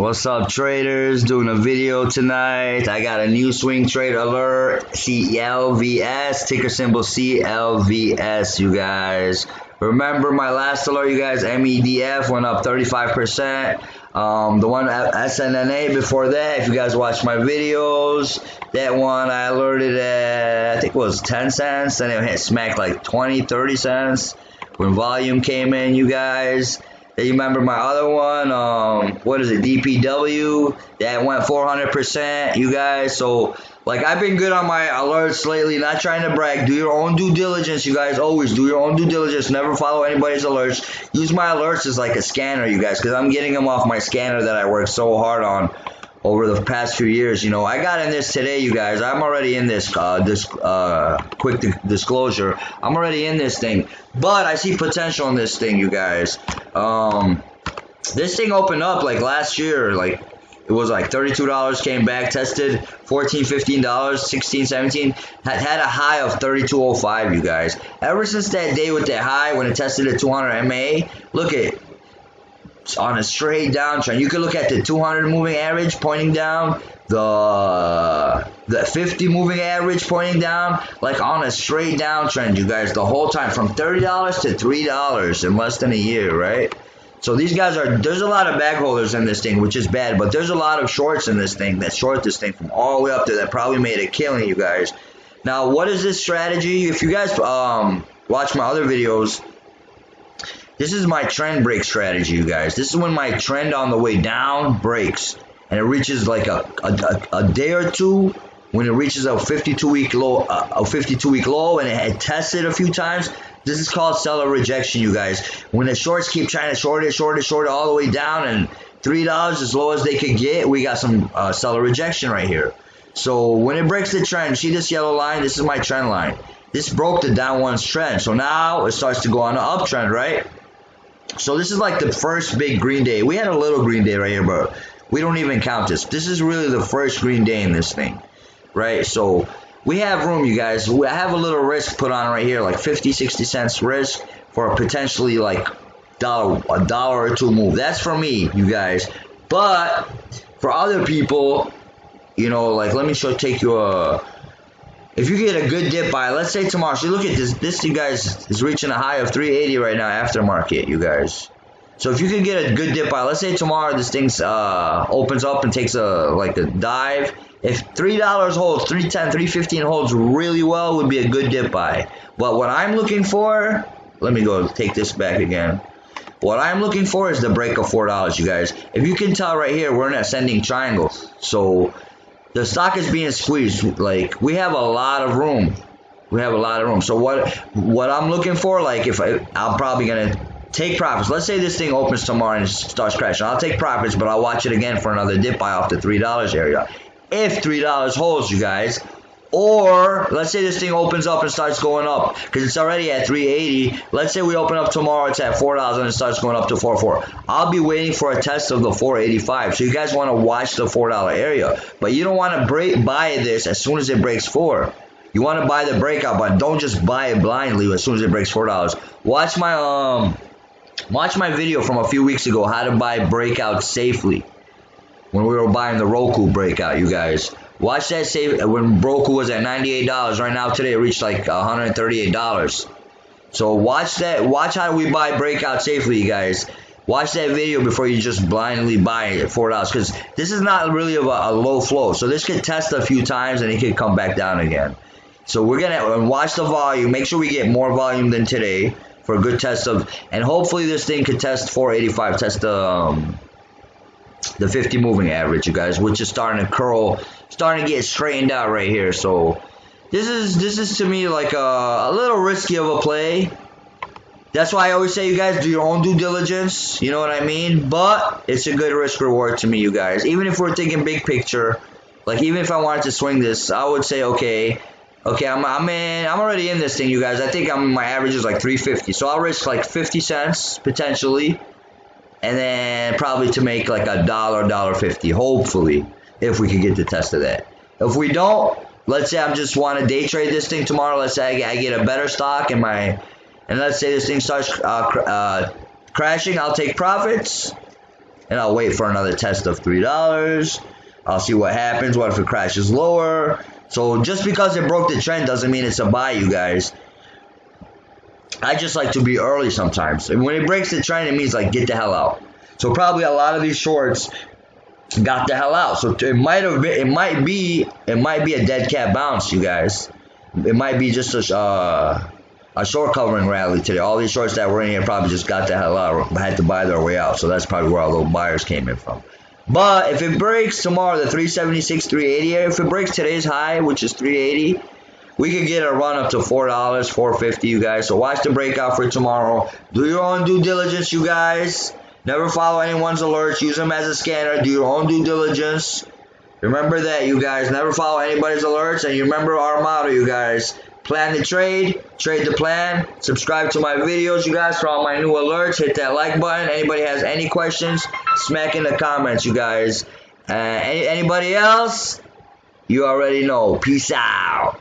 What's up, traders? Doing a video tonight. I got a new swing trade alert, CLVS, ticker symbol CLVS, you guys. Remember my last alert, you guys, MEDF went up 35%. The one at SNNA before that, if you guys watch my videos, that one I alerted at, I think it was 10 cents, then it hit smack like 20, 30 cents when volume came in, you guys. You remember my other one, what is it, DPW, that went 400%, you guys. So, like, I've been good on my alerts lately, not trying to brag. Do your own due diligence, you guys. Always do your own due diligence. Never follow anybody's alerts. Use my alerts as like a scanner, you guys, because I'm getting them off my scanner that I worked so hard on over the past few years. You know, I got in this today, you guys. I'm already in this, quick disclosure. I'm already in this thing, but I see potential in this thing, you guys. This thing opened up like last year, like it was like $32, came back, tested $14, $15, $16, $17, had a high of $32.05, you guys. Ever since that day with that high when it tested at 200 MA, look at it. On a straight downtrend. You can look at the 200 moving average pointing down, the 50 moving average pointing down, like on a straight downtrend, you guys, the whole time from $30 to $3 in less than a year, right? So these guys there's a lot of bag holders in this thing, which is bad, but there's a lot of shorts in this thing that short this thing from all the way up there that probably made a killing, you guys. Now, what is this strategy? If you guys watch my other videos, this is my trend break strategy, you guys. This is when my trend on the way down breaks and it reaches like a day or two when it reaches a 52-week low, and it had tested a few times. This is called seller rejection, you guys. When the shorts keep trying to short it all the way down and $3 as low as they could get, we got some seller rejection right here. So when it breaks the trend, see this yellow line? This is my trend line. This broke the down one's trend. So now it starts to go on an uptrend, right? So this is like the first big green day. We had a little green day right here, but we don't even count this. This is really the first green day in this thing, right? So we have room, you guys. I have a little risk put on right here, like 50, 60 cents risk for a potentially like a dollar or two move. That's for me, you guys. But for other people, you know, like let me take you a... If you get a good dip buy, let's say tomorrow, so look at this. This, you guys, is reaching a high of 380 right now aftermarket, you guys. So if you could get a good dip buy, let's say tomorrow this thing opens up and takes a dive. If $3 holds, 310, 315 holds really well, would be a good dip buy. But what I'm looking for, let me go take this back again. What I'm looking for is the break of $4, you guys. If you can tell right here, we're in an ascending triangle. So the stock is being squeezed. Like, we have a lot of room. We have a lot of room. So what I'm looking for, like, I'm probably going to take profits. Let's say this thing opens tomorrow and it starts crashing. I'll take profits, but I'll watch it again for another dip buy off the $3 area. If $3 holds, you guys. Or let's say this thing opens up and starts going up because it's already at 380. Let's say we open up tomorrow, it's at $4 and it starts going up to 4.4. I'll be waiting for a test of the 485. So you guys want to watch the $4 area, but you don't want to buy this as soon as it breaks 4. You want to buy the breakout, but don't just buy it blindly as soon as it breaks $4. Watch my video from a few weeks ago, how to buy breakout safely, when we were buying the Roku breakout, you guys. Watch that safe when Roku was at $98. Right now, today it reached like $138. So watch that. Watch how we buy breakout safely, you guys. Watch that video before you just blindly buy it at $4. Because this is not really a low flow. So this could test a few times and it could come back down again. So we're going to watch the volume. Make sure we get more volume than today for a good test of. And hopefully this thing could test 485. Test the 50 moving average, you guys, which is starting to curl, starting to get straightened out right here. So this is to me like a little risky of a play. That's why I always say, you guys, do your own due diligence, you know what I mean? But it's a good risk reward to me, you guys. Even if we're thinking big picture, like even if I wanted to swing this, I would say okay, I'm already in this thing, you guys. I think my average is like 350, so I'll risk like 50 cents potentially. And then probably to make like $1.50, hopefully, if we could get the test of that. If we don't, let's say I just want to day trade this thing tomorrow. Let's say I get a better stock and let's say this thing starts crashing. I'll take profits. and I'll wait for another test of $3. I'll see what happens. What if it crashes lower? So just because it broke the trend doesn't mean it's a buy, you guys. I just like to be early sometimes. And when it breaks the trend, it means like get the hell out. So probably a lot of these shorts got the hell out. So it might be a dead cat bounce, you guys. It might be just a short covering rally today. All these shorts that were in here probably just got the hell out, had to buy their way out. So that's probably where all those buyers came in from. But if it breaks tomorrow, the 376, 380, if it breaks today's high, which is 380, we could get a run up to $4, $4.50, you guys. So watch the breakout for tomorrow. Do your own due diligence, you guys. Never follow anyone's alerts. Use them as a scanner. Do your own due diligence. Remember that, you guys. Never follow anybody's alerts. And you remember our motto, you guys. Plan the trade. Trade the plan. Subscribe to my videos, you guys, for all my new alerts. Hit that like button. Anybody has any questions, smack in the comments, you guys. Anybody else? You already know. Peace out.